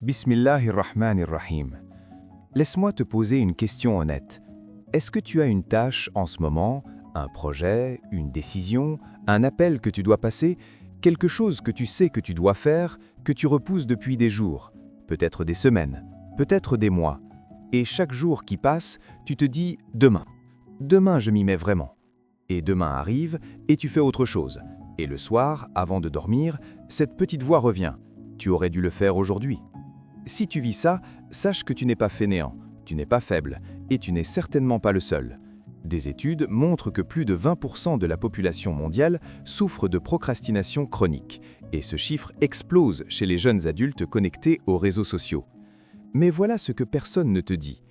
Bismillahirrahmanirrahim. Laisse-moi te poser une question honnête. Est-ce que tu as une tâche en ce moment, un projet, une décision, un appel que tu dois passer, quelque chose que tu sais que tu dois faire, que tu repousses depuis des jours, peut-être des semaines, peut-être des mois, et chaque jour qui passe, tu te dis « demain. Demain, je m'y mets vraiment. » Et demain arrive et tu fais autre chose. Et le soir, avant de dormir, cette petite voix revient. Tu aurais dû le faire aujourd'hui. Si tu vis ça, sache que tu n'es pas fainéant, tu n'es pas faible et tu n'es certainement pas le seul. Des études montrent que plus de 20% de la population mondiale souffre de procrastination chronique et ce chiffre explose chez les jeunes adultes connectés aux réseaux sociaux. Mais voilà ce que personne ne te dit.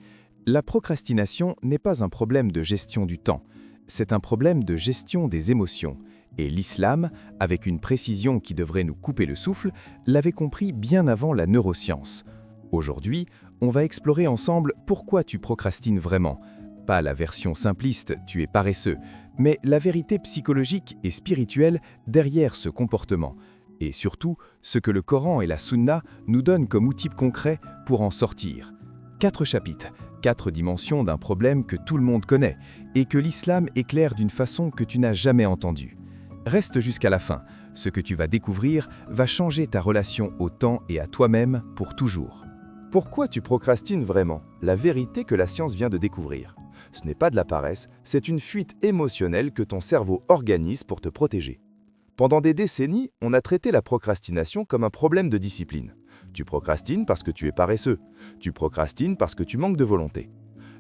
La procrastination n'est pas un problème de gestion du temps, c'est un problème de gestion des émotions. Et l'islam, avec une précision qui devrait nous couper le souffle, l'avait compris bien avant la neuroscience. Aujourd'hui, on va explorer ensemble pourquoi tu procrastines vraiment. Pas la version simpliste « tu es paresseux », mais la vérité psychologique et spirituelle derrière ce comportement. Et surtout, ce que le Coran et la Sunna nous donnent comme outil concret pour en sortir. 4 chapitres, 4 dimensions d'un problème que tout le monde connaît et que l'islam éclaire d'une façon que tu n'as jamais entendue. Reste jusqu'à la fin. Ce que tu vas découvrir va changer ta relation au temps et à toi-même pour toujours. Pourquoi tu procrastines vraiment? La vérité que la science vient de découvrir. Ce n'est pas de la paresse, c'est une fuite émotionnelle que ton cerveau organise pour te protéger. Pendant des décennies, on a traité la procrastination comme un problème de discipline. Tu procrastines parce que tu es paresseux. Tu procrastines parce que tu manques de volonté.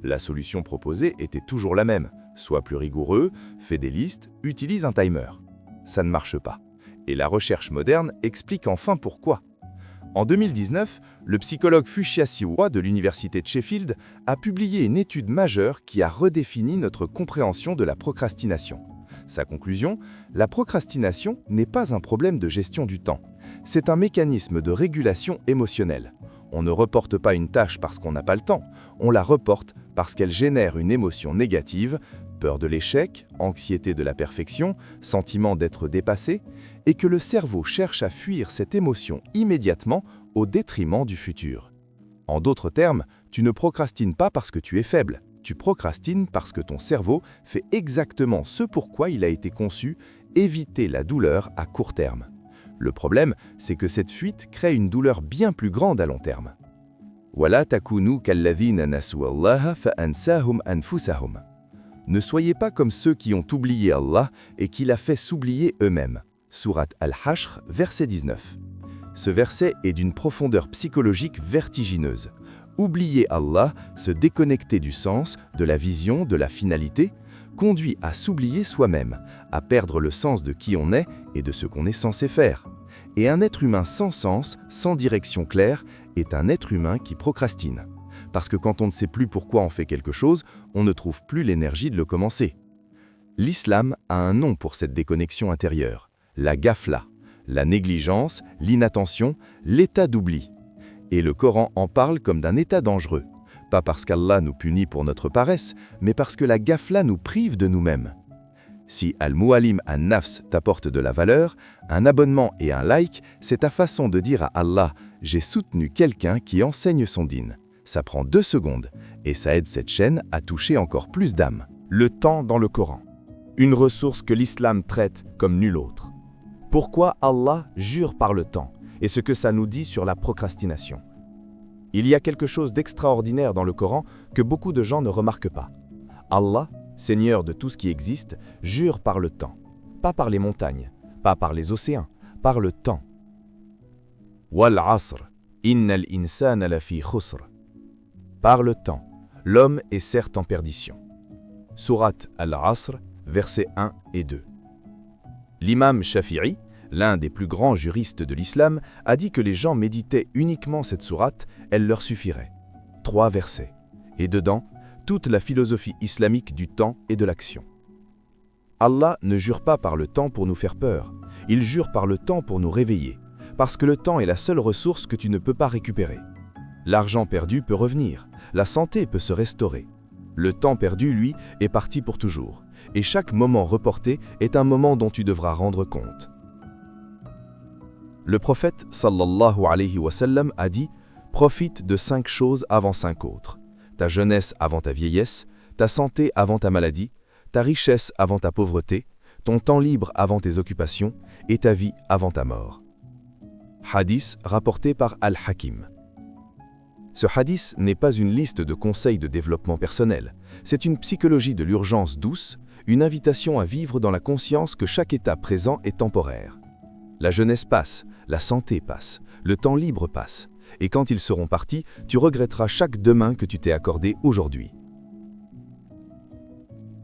La solution proposée était toujours la même. Sois plus rigoureux, fais des listes, utilise un timer. Ça ne marche pas. Et la recherche moderne explique enfin pourquoi. En 2019, le psychologue Fushia Siwa de l'université de Sheffield a publié une étude majeure qui a redéfini notre compréhension de la procrastination. Sa conclusion, la procrastination n'est pas un problème de gestion du temps. C'est un mécanisme de régulation émotionnelle. On ne reporte pas une tâche parce qu'on n'a pas le temps, on la reporte parce qu'elle génère une émotion négative, peur de l'échec, anxiété de la perfection, sentiment d'être dépassé, et que le cerveau cherche à fuir cette émotion immédiatement au détriment du futur. En d'autres termes, tu ne procrastines pas parce que tu es faible, tu procrastines parce que ton cerveau fait exactement ce pourquoi il a été conçu, éviter la douleur à court terme. Le problème, c'est que cette fuite crée une douleur bien plus grande à long terme. وَلَا تَكُونُوا كَالَّذِينَ نَسُوا اللَّهَ فَأَنْسَاهُمْ أَنفُسَهُمْ. Ne soyez pas comme ceux qui ont oublié Allah et qui l'a fait s'oublier eux-mêmes. Sourate Al-Hashr, verset 19. Ce verset est d'une profondeur psychologique vertigineuse. Oublier Allah, se déconnecter du sens, de la vision, de la finalité, conduit à s'oublier soi-même, à perdre le sens de qui on est et de ce qu'on est censé faire. Et un être humain sans sens, sans direction claire, est un être humain qui procrastine. Parce que quand on ne sait plus pourquoi on fait quelque chose, on ne trouve plus l'énergie de le commencer. L'islam a un nom pour cette déconnexion intérieure, la ghafla, la négligence, l'inattention, l'état d'oubli. Et le Coran en parle comme d'un état dangereux, pas parce qu'Allah nous punit pour notre paresse, mais parce que la ghafla nous prive de nous-mêmes. Si Al-Mu'allim An-Nafs t'apporte de la valeur, un abonnement et un like, c'est ta façon de dire à Allah « J'ai soutenu quelqu'un qui enseigne son din ». Ça prend 2 secondes et ça aide cette chaîne à toucher encore plus d'âmes. Le temps dans le Coran. Une ressource que l'islam traite comme nulle autre. Pourquoi Allah jure par le temps et ce que ça nous dit sur la procrastination. Il y a quelque chose d'extraordinaire dans le Coran que beaucoup de gens ne remarquent pas. Allah, Seigneur de tout ce qui existe, jure par le temps. Pas par les montagnes, pas par les océans, par le temps. Wal asr, innal insana lafi khusr. Par le temps, l'homme est certes en perdition. Sourate Al-Asr, versets 1 et 2. L'imam Shafi'i, l'un des plus grands juristes de l'islam, a dit que les gens méditaient uniquement cette sourate, elle leur suffirait. 3 versets. Et dedans, toute la philosophie islamique du temps et de l'action. Allah ne jure pas par le temps pour nous faire peur, il jure par le temps pour nous réveiller, parce que le temps est la seule ressource que tu ne peux pas récupérer. L'argent perdu peut revenir, la santé peut se restaurer. Le temps perdu, lui, est parti pour toujours, et chaque moment reporté est un moment dont tu devras rendre compte. Le prophète sallallahu alayhi wa sallam a dit Profite de 5 choses avant 5 autres. Ta jeunesse avant ta vieillesse, ta santé avant ta maladie, ta richesse avant ta pauvreté, ton temps libre avant tes occupations et ta vie avant ta mort. Hadith rapporté par Al-Hakim. Ce hadith n'est pas une liste de conseils de développement personnel, c'est une psychologie de l'urgence douce, une invitation à vivre dans la conscience que chaque état présent est temporaire. La jeunesse passe, la santé passe, le temps libre passe, et quand ils seront partis, tu regretteras chaque demain que tu t'es accordé aujourd'hui.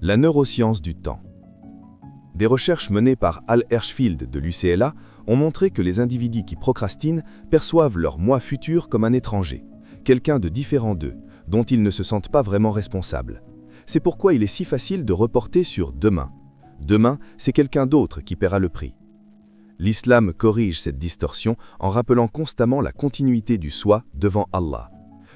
La neuroscience du temps. Des recherches menées par Al Hirschfield de l'UCLA ont montré que les individus qui procrastinent perçoivent leur moi futur comme un étranger, quelqu'un de différent d'eux, dont ils ne se sentent pas vraiment responsables. C'est pourquoi il est si facile de reporter sur demain. Demain, c'est quelqu'un d'autre qui paiera le prix. L'islam corrige cette distorsion en rappelant constamment la continuité du soi devant Allah.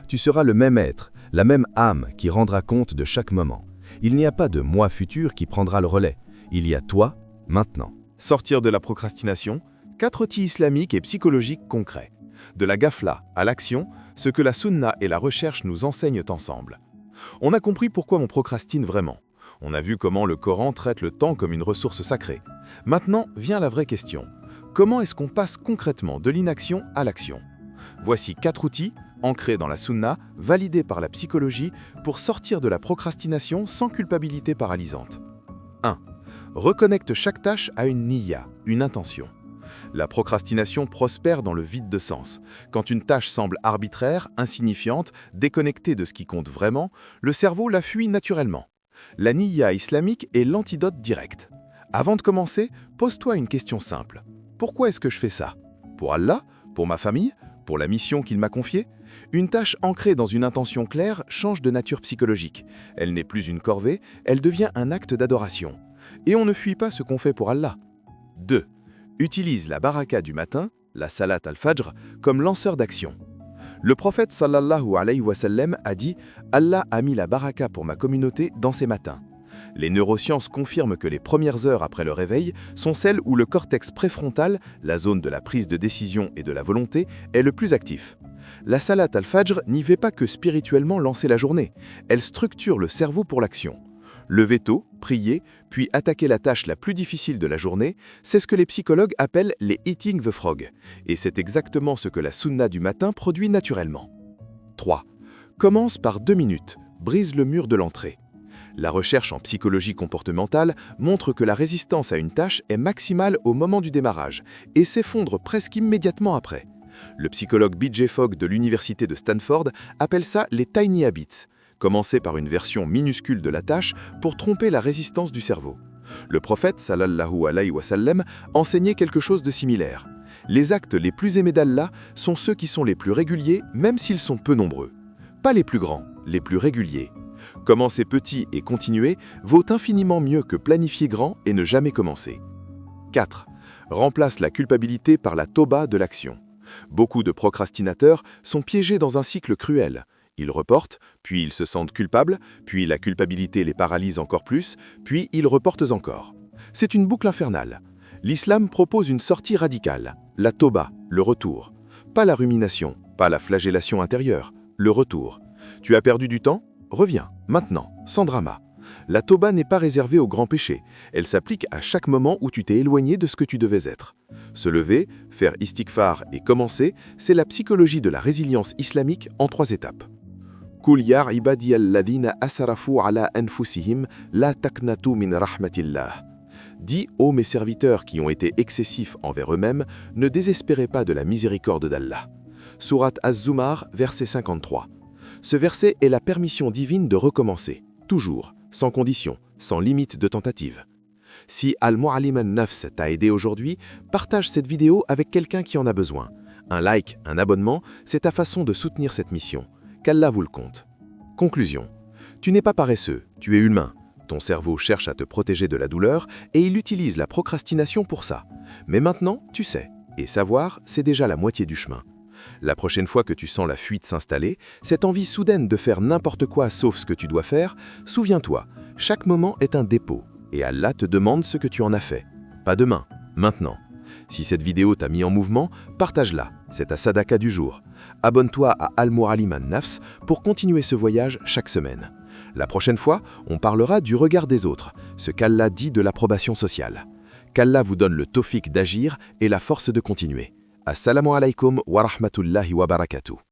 Tu seras le même être, la même âme qui rendra compte de chaque moment. Il n'y a pas de moi futur qui prendra le relais. Il y a toi, maintenant. Sortir de la procrastination, 4 outils islamiques et psychologiques concrets. De la ghafla à l'action, ce que la sunna et la recherche nous enseignent ensemble. On a compris pourquoi on procrastine vraiment. On a vu comment le Coran traite le temps comme une ressource sacrée. Maintenant vient la vraie question. Comment est-ce qu'on passe concrètement de l'inaction à l'action? Voici 4 outils, ancrés dans la sunna, validés par la psychologie, pour sortir de la procrastination sans culpabilité paralysante. 1. Reconnecte chaque tâche à une niyya, une intention. La procrastination prospère dans le vide de sens. Quand une tâche semble arbitraire, insignifiante, déconnectée de ce qui compte vraiment, le cerveau la fuit naturellement. La niyya islamique est l'antidote direct. Avant de commencer, pose-toi une question simple. Pourquoi est-ce que je fais ça? Pour Allah? Pour ma famille? Pour la mission qu'il m'a confiée? Une tâche ancrée dans une intention claire change de nature psychologique. Elle n'est plus une corvée, elle devient un acte d'adoration. Et on ne fuit pas ce qu'on fait pour Allah. 2. Utilise la baraka du matin, la salat al-fajr, comme lanceur d'action. Le prophète sallallahu alayhi wa sallam a dit « Allah a mis la baraka pour ma communauté dans ses matins ». Les neurosciences confirment que les premières heures après le réveil sont celles où le cortex préfrontal, la zone de la prise de décision et de la volonté, est le plus actif. La salat al-fajr n'y fait pas que spirituellement lancer la journée, elle structure le cerveau pour l'action. Lever tôt, prier, puis attaquer la tâche la plus difficile de la journée, c'est ce que les psychologues appellent les eating the frog. Et c'est exactement ce que la sunna du matin produit naturellement. 3. Commence par 2 minutes, brise le mur de l'entrée. La recherche en psychologie comportementale montre que la résistance à une tâche est maximale au moment du démarrage et s'effondre presque immédiatement après. Le psychologue B.J. Fogg de l'université de Stanford appelle ça les tiny habits. Commencer par une version minuscule de la tâche pour tromper la résistance du cerveau. Le prophète sallallahu alayhi wa sallam enseignait quelque chose de similaire. Les actes les plus aimés d'Allah sont ceux qui sont les plus réguliers, même s'ils sont peu nombreux. Pas les plus grands, les plus réguliers. Commencer petit et continuer vaut infiniment mieux que planifier grand et ne jamais commencer. 4. Remplace la culpabilité par la toba de l'action. Beaucoup de procrastinateurs sont piégés dans un cycle cruel. Ils reportent, puis ils se sentent culpables, puis la culpabilité les paralyse encore plus, puis ils reportent encore. C'est une boucle infernale. L'islam propose une sortie radicale, la toba, le retour. Pas la rumination, pas la flagellation intérieure, le retour. Tu as perdu du temps? Reviens, maintenant, sans drama. La toba n'est pas réservée aux grands péchés, elle s'applique à chaque moment où tu t'es éloigné de ce que tu devais être. Se lever, faire istighfar et commencer, c'est la psychologie de la résilience islamique en 3 étapes. Qul ya ibadiyalladhina asrafu ala anfusihim la taqnatu min rahmatillah. Dis, ô mes serviteurs qui ont été excessifs envers eux-mêmes, ne désespérez pas de la miséricorde d'Allah. Sourate Az-Zumar, verset 53. Ce verset est la permission divine de recommencer, toujours, sans condition, sans limite de tentative. Si Al-Mu'allim al-Nafs t'a aidé aujourd'hui, partage cette vidéo avec quelqu'un qui en a besoin. Un like, un abonnement, c'est ta façon de soutenir cette mission. Qu'Allah vous le compte. Conclusion. Tu n'es pas paresseux, tu es humain. Ton cerveau cherche à te protéger de la douleur et il utilise la procrastination pour ça. Mais maintenant, tu sais. Et savoir, c'est déjà la moitié du chemin. La prochaine fois que tu sens la fuite s'installer, cette envie soudaine de faire n'importe quoi sauf ce que tu dois faire, souviens-toi, chaque moment est un dépôt et Allah te demande ce que tu en as fait. Pas demain, maintenant. Si cette vidéo t'a mis en mouvement, partage-la, c'est ta sadaka du jour. Abonne-toi à Al-Mu'allim an-Nafs pour continuer ce voyage chaque semaine. La prochaine fois, on parlera du regard des autres, ce qu'Allah dit de l'approbation sociale. Qu'Allah vous donne le tawfiq d'agir et la force de continuer. Assalamu alaikum wa rahmatullahi wa barakatuh.